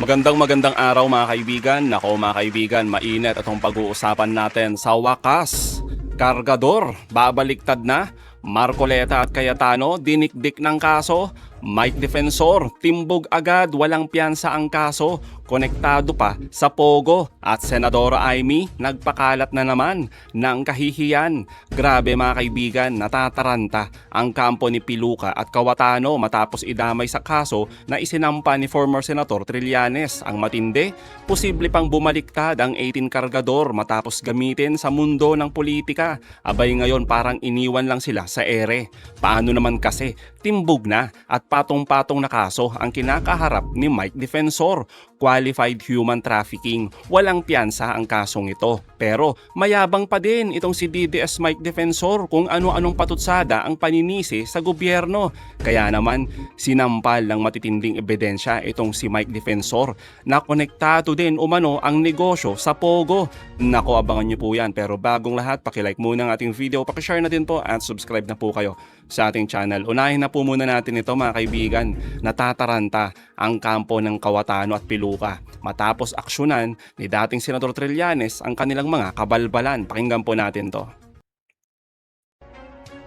Magandang araw mga kaibigan. Nako mga kaibigan, mainit itong pag-uusapan natin. Sa wakas, kargador, babaliktad na. Marcoleta at Cayetano, dinikdik ng kaso. Mike Defensor, timbog agad, walang piyansa ang kaso. Konektado pa sa Pogo. At Senadora Amy, nagpakalat na naman ng kahihiyan. Grabe mga kaibigan, natataranta ang kampo ni Piluca at Cayetano matapos idamay sa kaso na isinampa ni former Senator Trillanes. Ang matindi, posible pang bumaliktad ang 18 kargador matapos gamitin sa mundo ng politika. Abay ngayon parang iniwan lang sila sa ere. Paano naman kasi, timbog na at patong-patong na kaso ang kinakaharap ni Mike Defensor. Qualified human trafficking. Walang piyansa ang kasong ito. Pero mayabang pa din itong si DDS Mike Defensor kung ano-anong patutsada ang paninisi sa gobyerno. Kaya naman sinampal ng matitinding ebidensya itong si Mike Defensor na konektado din umano ang negosyo sa Pogo. Nako, abangan nyo po yan. Pero bagong lahat, pakilike muna ang ating video, pakishare na din po at subscribe na po kayo sa ating channel. Unahin na po muna natin ito mga kaibigan. Natataranta ang kampo ng Cayetano at Piluca matapos aksyonan ni dating Senador Trillanes ang kanilang mga kabalbalan. Pakinggan po natin to.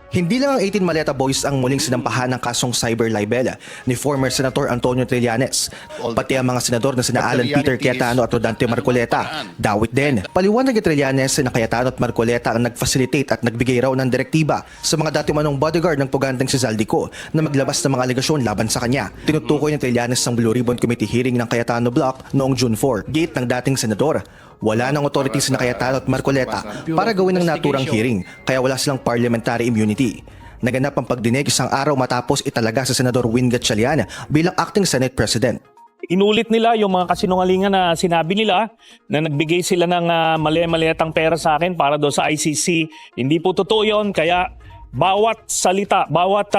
Hindi lang ang 18 Maleta Boys ang muling sinampahan ng kasong cyber libel ni former Senator Antonio Trillanes. Pati ang mga senador na sina Alan Peter Cayetano at Rodante Marcoleta. Dawit din. Paliwanag ni Trillanes na Cayetano at Marcoleta ang nag-facilitate at nagbigay raw ng direktiba sa mga dati manong bodyguard ng puganteng si Zaldico na maglabas ng mga alegasyon laban sa kanya. Tinutukoy ni Trillanes ang Blue Ribbon Committee hearing ng Cayetano Block noong June 4. Gate ng dating senador. Wala ng authorities na Cayetano at Marcoleta para gawin ng naturang hearing, kaya wala silang parliamentary immunity. Naganap ang pagdinig isang araw matapos italaga sa Senador Win Gatchalian bilang acting Senate President. Inulit nila yung mga kasinungalingan na sinabi nila na nagbigay sila ng mali-maliatang pera sa akin para doon sa ICC. Hindi po totoo yun, kaya bawat salita, bawat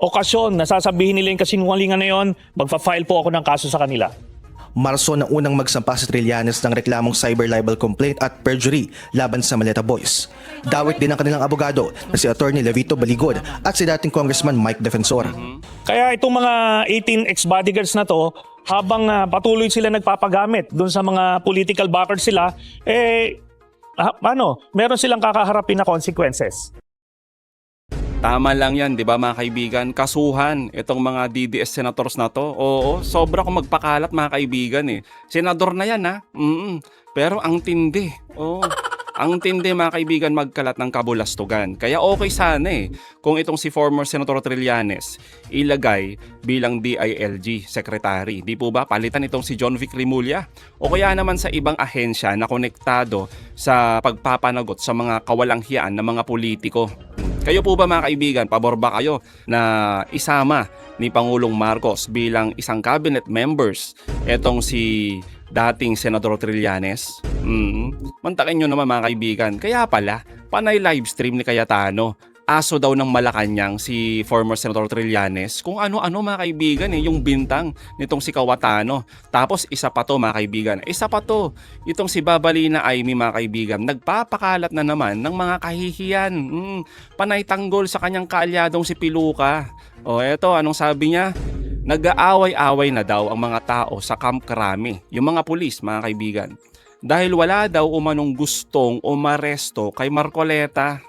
okasyon na sasabihin nila yung kasinungalingan na yun, magpa-file po ako ng kaso sa kanila. Marso na unang magsampa si Trillanes ng reklamong cyber libel complaint at perjury laban sa Maleta Boys. Dawit din ang kanilang abogado na si Attorney Levito Baligod at si dating Congressman Mike Defensor. Kaya itong mga 18 ex-bodyguards na to, habang patuloy sila nagpapagamit doon sa mga political backers sila, meron silang kakaharapin na consequences. Tama lang yan, di ba mga kaibigan? Kasuhan itong mga DDS senators na to. Oo, sobra kung magpakalat mga kaibigan eh. Senador na yan ha. Pero ang tindi. Oo. Ang tindi mga kaibigan magkalat ng kabulastugan. Kaya okay sana eh kung itong si former Senator Trillanes ilagay bilang DILG Secretary. Di po ba? Palitan itong si John Vic Rimulya. O kaya naman sa ibang ahensya na konektado sa pagpapanagot sa mga kawalanghiyaan ng mga politiko. Kayo po ba mga kaibigan, pabor ba kayo na isama ni Pangulong Marcos bilang isang cabinet members etong si dating Senador Trillanes? Mantakin nyo naman mga kaibigan. Kaya pala, panay livestream ni Cayetano. Aso daw ng Malacanang si former Senator Trillanes. Kung ano-ano mga kaibigan yung bintang nitong si Cayetano. Tapos isa pa to mga kaibigan. Isa pa to, itong si Babalina Amy mga kaibigan. Nagpapakalat na naman ng mga kahihiyan. Panay tanggol sa kanyang kaalyadong si Piluca. O eto, anong sabi niya? Nag-aaway-away na daw ang mga tao sa Camp Crame. Yung mga pulis mga kaibigan. Dahil wala daw umanong gustong umaresto kay Marcoleta.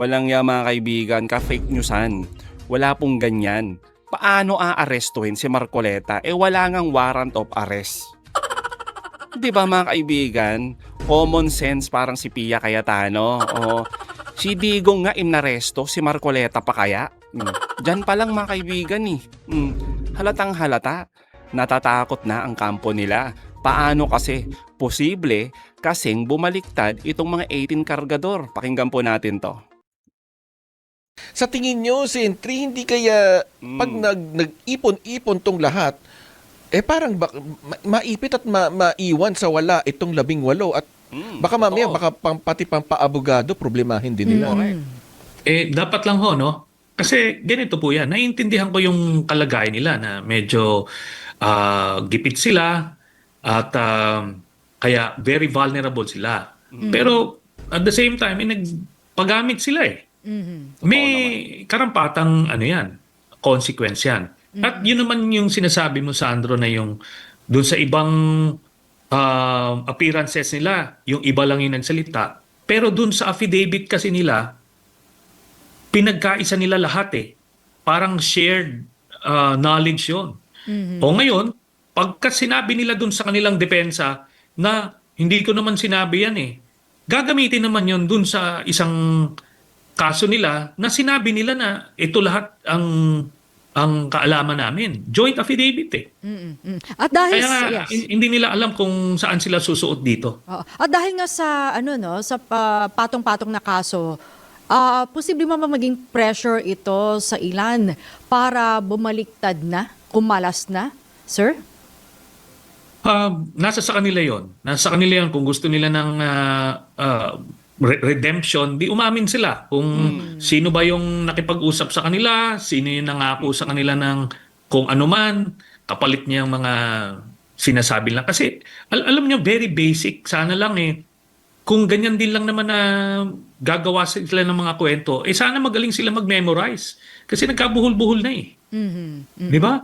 Walang ya mga kaibigan, ka-fake newsan. Wala pong ganyan. Paano aarestuhin si Marcoleta? Wala ngang warrant of arrest. Di ba mga kaibigan? Common sense parang si Pia Cayetano. Si Digong nga inaresto, si Marcoleta pa kaya? Diyan pa lang mga kaibigan eh. Halatang halata. Natatakot na ang kampo nila. Paano kasi? Posible kasing bumaliktad itong mga 18 kargador. Pakinggan po natin to. Sa tingin nyo, Sentry, hindi kaya pag nag-ipon-ipon tong lahat, parang maipit at maiwan sa wala itong 18 at baka mamaya, pati pang paabogado, problemahin din nila. Dapat lang ho, no? Kasi ganito po yan. Naiintindihan ko yung kalagayan nila na medyo gipit sila at kaya very vulnerable sila. Pero at the same time, nagpagamit sila eh. May karampatang consequence yan. At yun naman yung sinasabi mo, Sandro, na yung doon sa ibang appearances nila, yung iba lang yung nagsalita. Pero doon sa affidavit kasi nila, pinagkaisa nila lahat eh. Parang shared knowledge yun. O ngayon, pagka sinabi nila doon sa kanilang depensa na hindi ko naman sinabi yan eh, gagamitin naman yun doon sa isang kaso nila na sinabi nila na ito lahat ang kaalaman namin. Joint affidavit eh. At dahil Kaya nga, yes. hindi nila alam kung saan sila susuot dito. Oo. At dahil nga sa sa patong-patong na kaso, posible maging pressure ito sa ilan para bumaliktad na, kumalas na, sir? Nasa sa kanila yon. Nasa sa kanila yon kung gusto nila ng redemption, di umamin sila kung sino ba yung nakipag-usap sa kanila, sino yung nangako sa kanila ng kung ano man, kapalit niya ang mga sinasabi lang. Kasi alam niyo, very basic. Sana lang kung ganyan din lang naman na gagawa sila ng mga kwento, sana magaling sila mag-memorize. Kasi nagkabuhol-buhol na Di ba?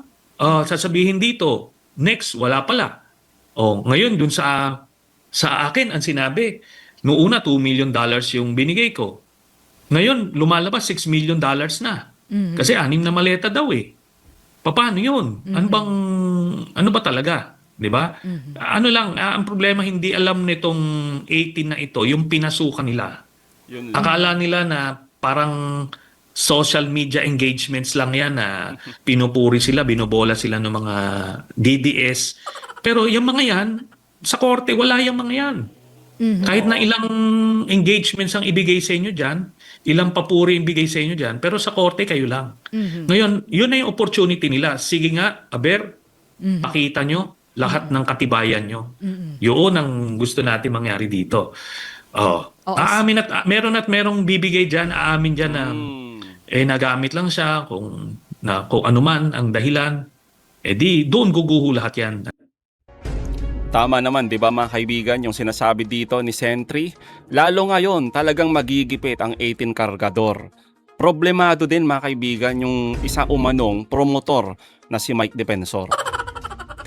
Sasabihin dito, next, wala pala. Ngayon, dun sa akin, ang sinabi, noong una, $2 million yung binigay ko. Ngayon, lumalabas $6 million na. Kasi 6 na maleta daw eh. Paano yun? Ano ba talaga? Di ba? Ano lang, ang problema, hindi alam nitong 18 na ito, yung pinasukan nila. Yun lang. Akala nila na parang social media engagements lang yan na pinupuri sila, binobola sila ng mga DDS. Pero yung mga yan, sa korte, wala yung mga yan. Kahit na ilang engagements ang ibigay sa inyo dyan, ilang papuri ibigay sa inyo dyan, pero sa korte kayo lang. Ngayon, yun na yung opportunity nila. Sige nga, Aber, pakita nyo lahat ng katibayan nyo. Yun ang gusto natin mangyari dito. Aamin at merong bibigay dyan, aamin dyan na nagamit lang siya kung ano man ang dahilan, di doon guguho lahat yan. Tama naman, di ba mga kaibigan, yung sinasabi dito ni Sentry? Lalo ngayon, talagang magigipit ang 18 kargador. Problemado din mga kaibigan yung isa umanong promotor na si Mike Defensor.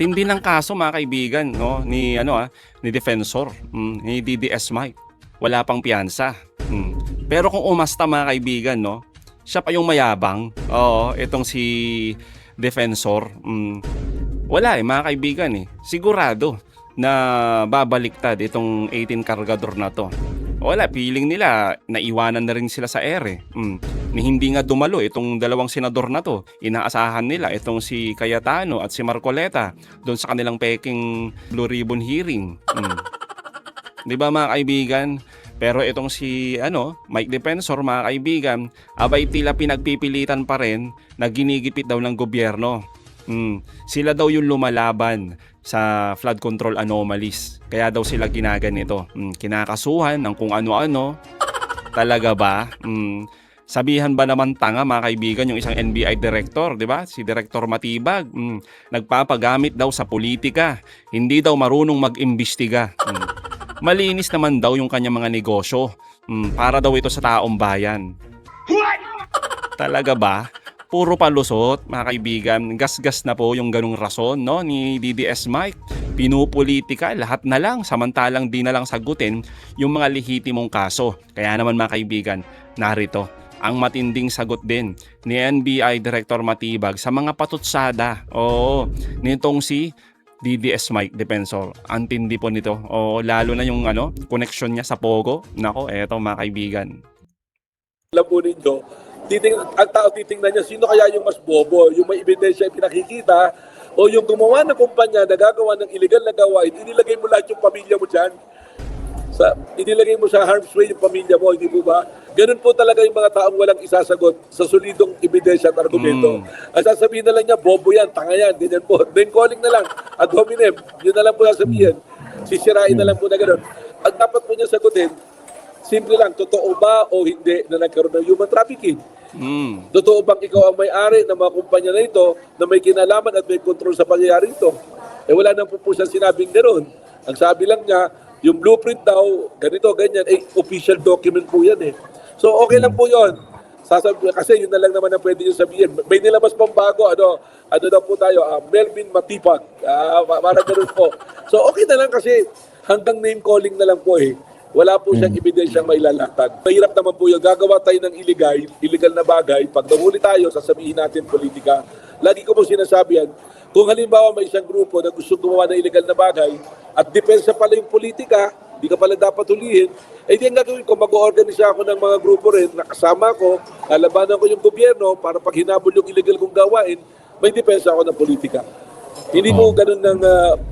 Tindi ng kaso mga kaibigan, no, ni Defensor, ni DDS Mike. Wala pang piyansa. Pero kung umasta mga kaibigan, no, siya pa yung mayabang. Oo, itong si Defensor. Wala mga kaibigan sigurado na babaliktad itong 18 kargador na to. Wala, feeling nila naiwanan na rin sila sa ere. Ni hindi nga dumalo itong dalawang senador na to. Inaasahan nila itong si Cayetano at si Marcoleta doon sa kanilang peking Blue Ribbon hearing. Di ba mga kaibigan? Pero itong si Mike Defensor mga kaibigan, abay tila pinagpipilitan pa rin na ginigipit daw ng gobyerno. Sila daw yung lumalaban sa flood control anomalies. Kaya daw sila ginaganito. Kinakasuhan ng kung ano-ano. Talaga ba? Sabihan ba naman tanga mga kaibigan yung isang NBI director, di ba? Si Director Matibag. Nagpapagamit daw sa politika. Hindi daw marunong mag-imbestiga. Malinis naman daw yung kanyang mga negosyo. Para daw ito sa taong bayan. Talaga ba? Puro palusot, mga kaibigan. Gas-gas na po yung ganung rason ni DDS Mike. Pinupolitika, lahat na lang. Samantalang di na lang sagutin yung mga lehitimong kaso. Kaya naman mga kaibigan, narito ang matinding sagot din ni NBI Director Matibag sa mga patutsada. Nitong si DDS Mike Defensor. Ang tindi po nito. Lalo na yung connection niya sa Pogo. Nako, eto mga kaibigan. Alam po ninyo, ang tao titingnan niya, sino kaya yung mas bobo? Yung may ebidensya ay pinakikita o yung gumawa ng kumpanya na gagawa ng illegal na gawain, inilagay mo lahat yung pamilya mo dyan. Inilagay mo sa harm's way yung pamilya mo, hindi po ba? Ganun po talaga yung mga taong walang isasagot sa solidong ebidensya at argumento. Ang sasabihin na lang niya, bobo yan, tanga yan, ganyan po. Then calling na lang, ad hominem, yun na lang po sasabihin. Sisirain na lang po na ganun. Ang dapat po niya sagutin, simple lang, totoo ba o hindi na nagkaroon ng human trafficking? Totoo bang ikaw ang may-ari ng mga kumpanya na ito na may kinalaman at may control sa pangyayari ito? Wala nang po siyang sinabing gano'n. Ang sabi lang niya, yung blueprint daw, ganito, ganyan, official document po yan So okay lang po yon. kasi yun na lang naman ang pwede nyo sabihin. May nilabas pang bago, ano daw po tayo, Melvin Matipag. Parang ganun po. So okay na lang kasi hanggang name calling na lang po eh. Wala po siyang ebidensyang mailalatag. Mahirap naman po yung gagawa tayo ng illegal na bagay. Pag nahuli tayo, sasabihin natin politika. Lagi ko po sinasabi yan, kung halimbawa may isang grupo na gusto gumawa ng illegal na bagay at depensa pala yung politika, di ka pala dapat hulihin, eh di ang gagawin ko, mag-organisa ako ng mga grupo rin, nakasama ko, lalabanan ko yung gobyerno para pag hinabol yung illegal kong gawain, may depensa ako ng politika. Hindi po ganun ng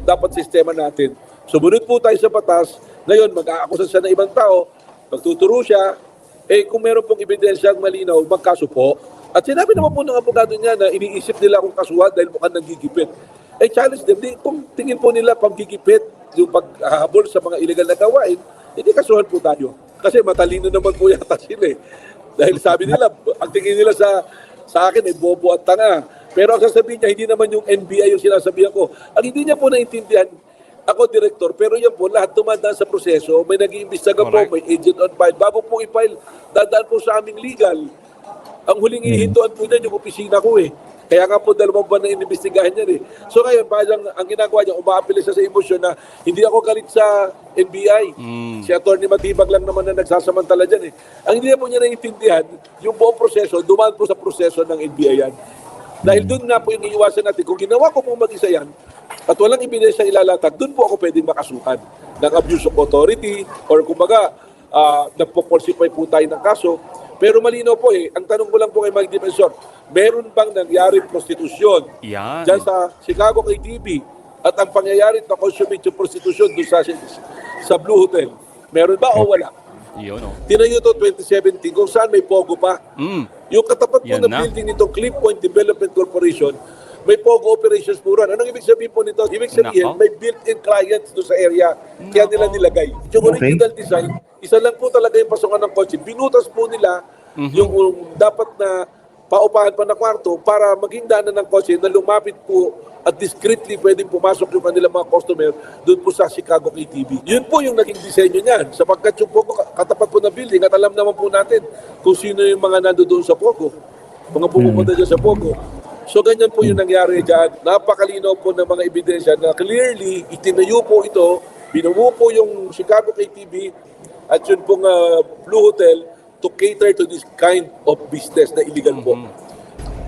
dapat sistema natin. Sumunod po tayo sa batas. Ngayon, mag-aakusa siya ng ibang tao, magtuturo siya, eh kung meron pong ebidensyang malinaw, magkaso po. At sinabi naman po ng abogado niya na iniisip nila akong kasuhan dahil mukhang nanggigipit. Eh challenge them, kung tingin po nila pang-gigipit, yung paghahabol sa mga illegal na gawain, hindi kasuhan po tayo. Kasi matalino naman po yata sila eh. Dahil sabi nila, ang tingin nila sa akin ay bobo at tanga. Pero ang sasabihin niya, hindi naman yung NBI yung sinasabihan ko. Ang hindi niya po naintindihan, ako, director, pero yan po, lahat dumadaan sa proseso. May nag-iimbestiga po, may agent on file. Bago po i-file, dadaan po sa aming legal. Ang huling ihintuan po niyan, yung opisina ko eh. Kaya nga po, 2 buwan na inimbestigahan yan eh. So ngayon, parang ang ginagawa niya, umaapilis siya sa emosyon na hindi ako galit sa NBI. Si Atty. Matibag lang naman na nagsasamantala dyan eh. Ang hindi po niya naiintindihan, yung buong proseso, dumaan po sa proseso ng NBI yan. Dahil doon nga po yung iiwasan natin. Kung ginawa ko po mag-isa yan, at walang ebidensya ilalatag, doon po ako pwedeng makasuhan ng abuse of authority or kumbaga, nagpo-falsify po tayo ng kaso. Pero malinaw po eh, ang tanong ko lang po kay Mike Defensor, meron bang nangyari prostitusyon Yan. dyan sa Chicago KTV at ang pangyayari na consummate yung prostitusyon doon sa Blue Hotel? Meron ba o wala? Yun, oh. Tinayo to 2017 kung saan may pogo pa. Yung katapat po Yan na na. building nitong Cliff Point Development Corporation, may pogo operations po ron. Anong ibig sabihin po nito? Ibig sabihin, Nako. may built-in clients doon sa area. Kaya nila nilagay. Yung original design, isa lang po talaga yung pasokan ng kotse. Binutas po nila yung dapat na paupahan pa na kwarto para maging daanan ng kotse na lumapit po at discreetly pwedeng pumasok yung kanilang mga customer doon po sa Chicago KTV. Yun po yung naging disenyo niyan. Sapagkat yung pogo katapat po ng building at alam naman po natin kung sino yung mga nandoon sa pogo. Mga pumupunta dyan sa pogo. So ganyan po yung nangyari dyan. Napakalinaw po ng mga ebidensya na clearly itinayo po ito, binuo po yung Chicago KTV at yun pong Blue Hotel to cater to this kind of business na illegal po.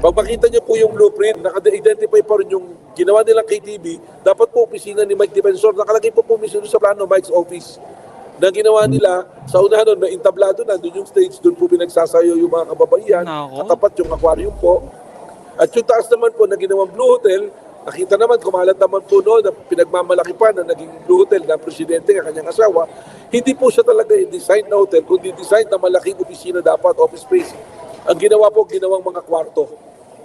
Pag makita niyo po yung blueprint, naka-identify pa rin yung ginawa nilang KTV, dapat po opisina ni Mike Defensor, nakalagay po mismo sa plano, Mike's office. Na ginawa nila, sa unahan nun, may entablado na, doon yung stage, doon po pinagsasayo yung mga kababaihan, Nako. katapat yung aquarium po. At yung taas naman po na ginawang Blue Hotel, nakita naman, kumalat naman po noon na pinagmamalaki pa na naging Blue Hotel na presidente ng kanyang asawa. Hindi po siya talaga yung design na hotel, kundi design na malaking opisina dapat, office space. Ang ginawa po, ginawang mga kwarto.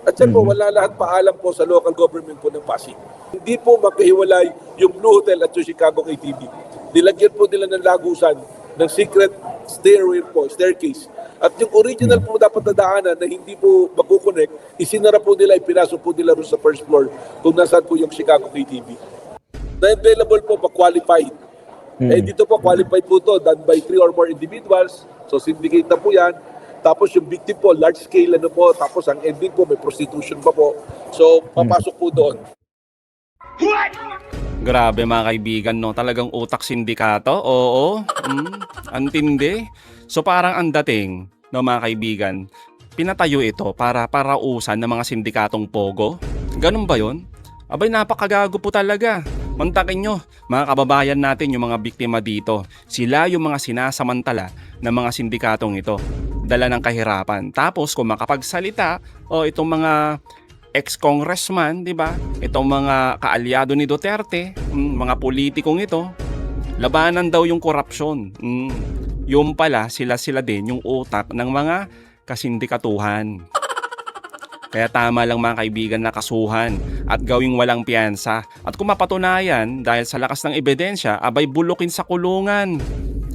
At yan po, wala lahat paalam po sa local government po ng Pasig. Hindi po magkahiwalay yung Blue Hotel at yung Chicago KTV. Nilagyan po nila ng lagusan, ng secret stairway po, staircase. At yung original po dapat na daanan na hindi po magkukonek, isinara po nila, ipinasok po nila rin sa first floor kung nasaan po yung Chicago KTV. Na-available po pa-qualified. Eh dito po, qualified po to, done by 3 or more individuals. So syndicate na po yan. Tapos yung victim po, large scale ano po. Tapos ang ending po, may prostitution pa po. So papasok po doon. Grabe mga kaibigan, no? Talagang utak sindikato. Oo. Antindi. So parang ang dating, no mga kaibigan, pinatayo ito para parausan ng mga sindikatong pogo. Ganun ba yun? Abay, napakagago po talaga. Mantakin nyo, mga kababayan natin, yung mga biktima dito. Sila yung mga sinasamantala ng mga sindikatong ito. Dala ng kahirapan. Tapos kung makapagsalita, o itong mga ex-congressman, di ba? Itong mga kaalyado ni Duterte, mga politikong ito, labanan daw yung korupsyon. Yung pala, sila din yung utak ng mga kasindikatuhan. Kaya tama lang mga kaibigan na kasuhan at gawing walang piyansa. At kung mapatunayan dahil sa lakas ng ebidensya, abay bulukin sa kulungan.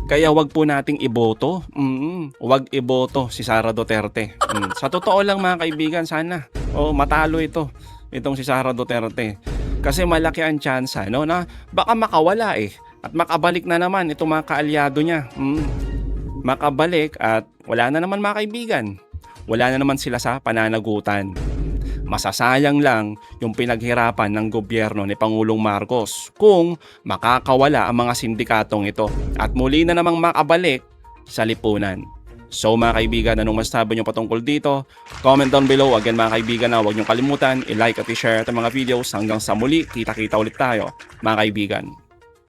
Kaya wag po nating iboto. Wag iboto si Sara Duterte. Sa totoo lang mga kaibigan, sana matalo itong si Sara Duterte. Kasi malaki ang tsansa, no, na baka makawala at makabalik na naman itong mga kaalyado niya. Makabalik at wala na naman mga kaibigan. wala na naman sila sa pananagutan. Masasayang lang yung pinaghirapan ng gobyerno ni Pangulong Marcos kung makakawala ang mga sindikatong ito at muli na namang makabalik sa lipunan. So mga kaibigan, anong masasabi nyo patungkol dito? Comment down below. Again mga kaibigan, huwag nyo kalimutan i-like at i-share itong mga videos. Hanggang sa muli, kita-kita ulit tayo mga kaibigan.